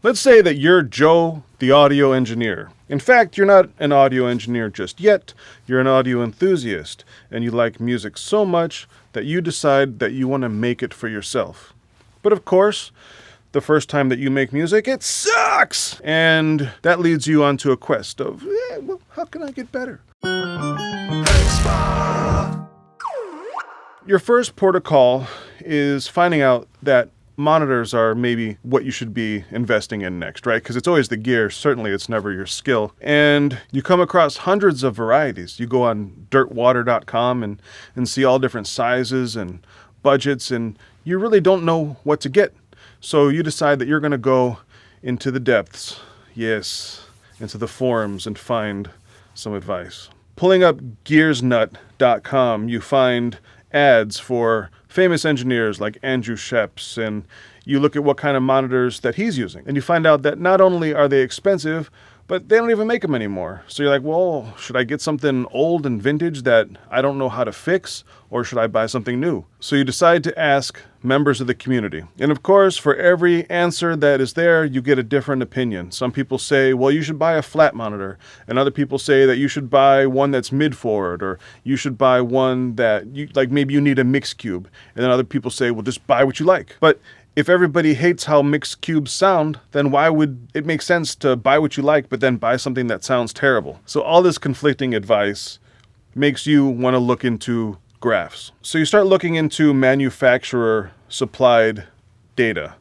Let's say that you're Joe, the audio engineer. In fact, you're not an audio engineer just yet. You're an audio enthusiast, and you like music so much that you decide that you want to make it for yourself. But of course, the first time that you make music, it sucks! And that leads you onto a quest of, well, how can I get better? Your first port of call is finding out that monitors are maybe what you should be investing in next, right? Because it's always the gear. Certainly it's never your skill. And you come across hundreds of varieties. You go on dirtwater.com and see all different sizes and budgets, and you really don't know what to get. So you decide that you're going to go into the depths, yes, into the forums and find some advice. Pulling up gearsnut.com, you find ads for famous engineers like Andrew Sheps, and you look at what kind of monitors that he's using. And you find out that not only are they expensive, but they don't even make them anymore. So you're like, well, should I get something old and vintage that I don't know how to fix, or should I buy something new? So you decide to ask members of the community. And of course, for every answer that is there, you get a different opinion. Some people say, well, you should buy a flat monitor. And other people say that you should buy one that's mid-forward, or you should buy one that, maybe you need a mix cube. And then other people say, well, just buy what you like. But if everybody hates how mixed cubes sound, then why would it make sense to buy what you like, but then buy something that sounds terrible? So all this conflicting advice makes you want to look into graphs. So you start looking into manufacturer-supplied data.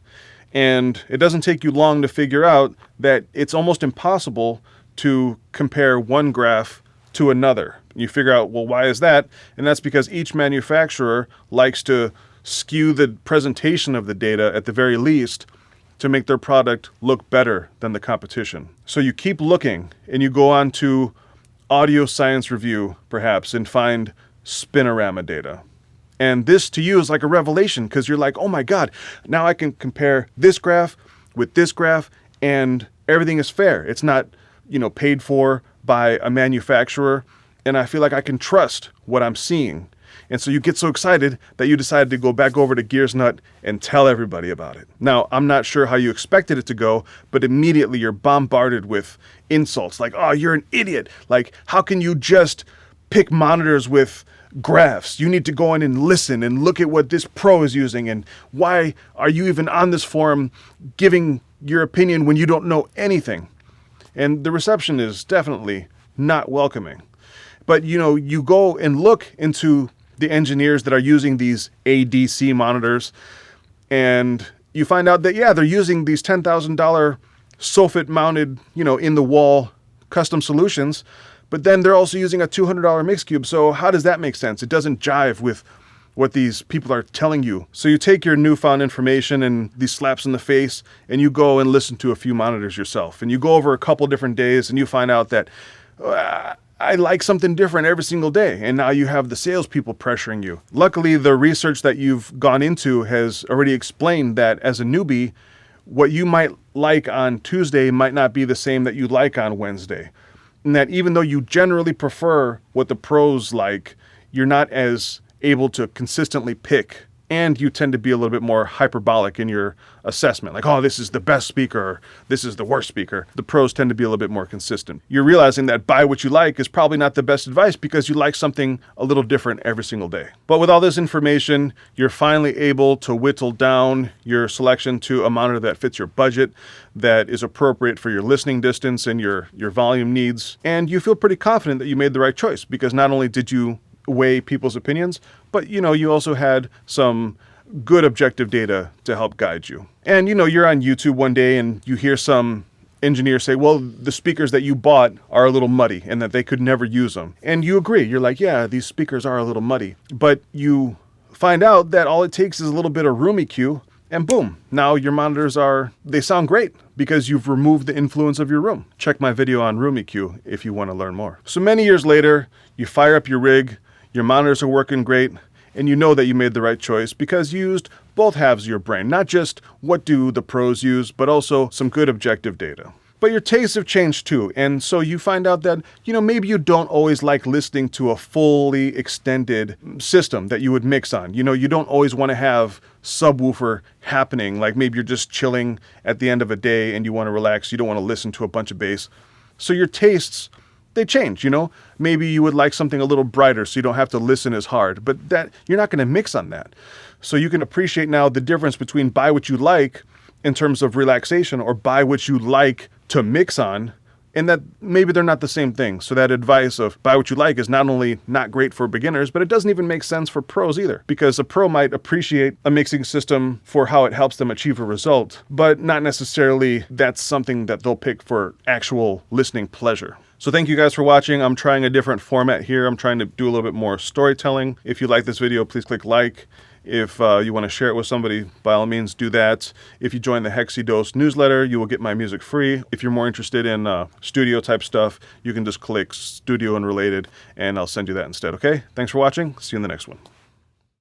And it doesn't take you long to figure out that it's almost impossible to compare one graph to another. You figure out, well, why is that? And that's because each manufacturer likes to skew the presentation of the data at the very least to make their product look better than the competition. So you keep looking, and you go on to Audio Science Review, perhaps, and find spinorama data. And this to you is like a revelation, because you're like, oh my God, now I can compare this graph with this graph, and everything is fair. It's not, paid for by a manufacturer, and I feel like I can trust what I'm seeing. And so you get so excited that you decide to go back over to GearsNut and tell everybody about it. Now, I'm not sure how you expected it to go, but immediately you're bombarded with insults like, oh, you're an idiot. Like, how can you just pick monitors with graphs? You need to go in and listen and look at what this pro is using. And why are you even on this forum giving your opinion when you don't know anything? And the reception is definitely not welcoming. But, you go and look into the engineers that are using these ADC monitors, and you find out that, yeah, they're using these $10,000 soffit mounted, in the wall custom solutions, but then they're also using a $200 mix cube. So how does that make sense? It doesn't jive with what these people are telling you. So you take your newfound information and these slaps in the face, and you go and listen to a few monitors yourself. And you go over a couple different days, and you find out that I like something different every single day. And now you have the salespeople pressuring you. Luckily, the research that you've gone into has already explained that as a newbie, what you might like on Tuesday might not be the same that you like on Wednesday. And that even though you generally prefer what the pros like, you're not as able to consistently pick. And you tend to be a little bit more hyperbolic in your assessment. Like, oh, this is the best speaker, or this is the worst speaker. The pros tend to be a little bit more consistent. You're realizing that buy what you like is probably not the best advice because you like something a little different every single day. But with all this information, you're finally able to whittle down your selection to a monitor that fits your budget, that is appropriate for your listening distance and your volume needs. And you feel pretty confident that you made the right choice because not only did you weigh people's opinions, but you also had some good objective data to help guide you. And you're on YouTube one day and you hear some engineer say, well, the speakers that you bought are a little muddy and that they could never use them. And you agree. You're like, yeah, these speakers are a little muddy. But you find out that all it takes is a little bit of room EQ, and boom, now your monitors they sound great because you've removed the influence of your room. Check my video on room EQ if you want to learn more. So many years later, you fire up your rig, your monitors are working great, and you know that you made the right choice because you used both halves of your brain, not just what do the pros use, but also some good objective data. But your tastes have changed too. And so you find out that, maybe you don't always like listening to a fully extended system that you would mix on. You don't always want to have subwoofer happening. Like maybe you're just chilling at the end of a day and you want to relax. You don't want to listen to a bunch of bass. So your tastes, they change, Maybe you would like something a little brighter so you don't have to listen as hard. But that you're not going to mix on that. So you can appreciate now the difference between buy what you like in terms of relaxation or buy what you like to mix on, and that maybe they're not the same thing. So that advice of buy what you like is not only not great for beginners, but it doesn't even make sense for pros either, because a pro might appreciate a mixing system for how it helps them achieve a result, but not necessarily that's something that they'll pick for actual listening pleasure. So thank you guys for watching. I'm trying a different format here. I'm trying to do a little bit more storytelling. If you like this video, please click like. If you want to share it with somebody, by all means do that. If you join the Hexspa Tutorials newsletter, you will get my music free. If you're more interested in studio type stuff, you can just click studio and related, and I'll send you that instead, okay? Thanks for watching. See you in the next one.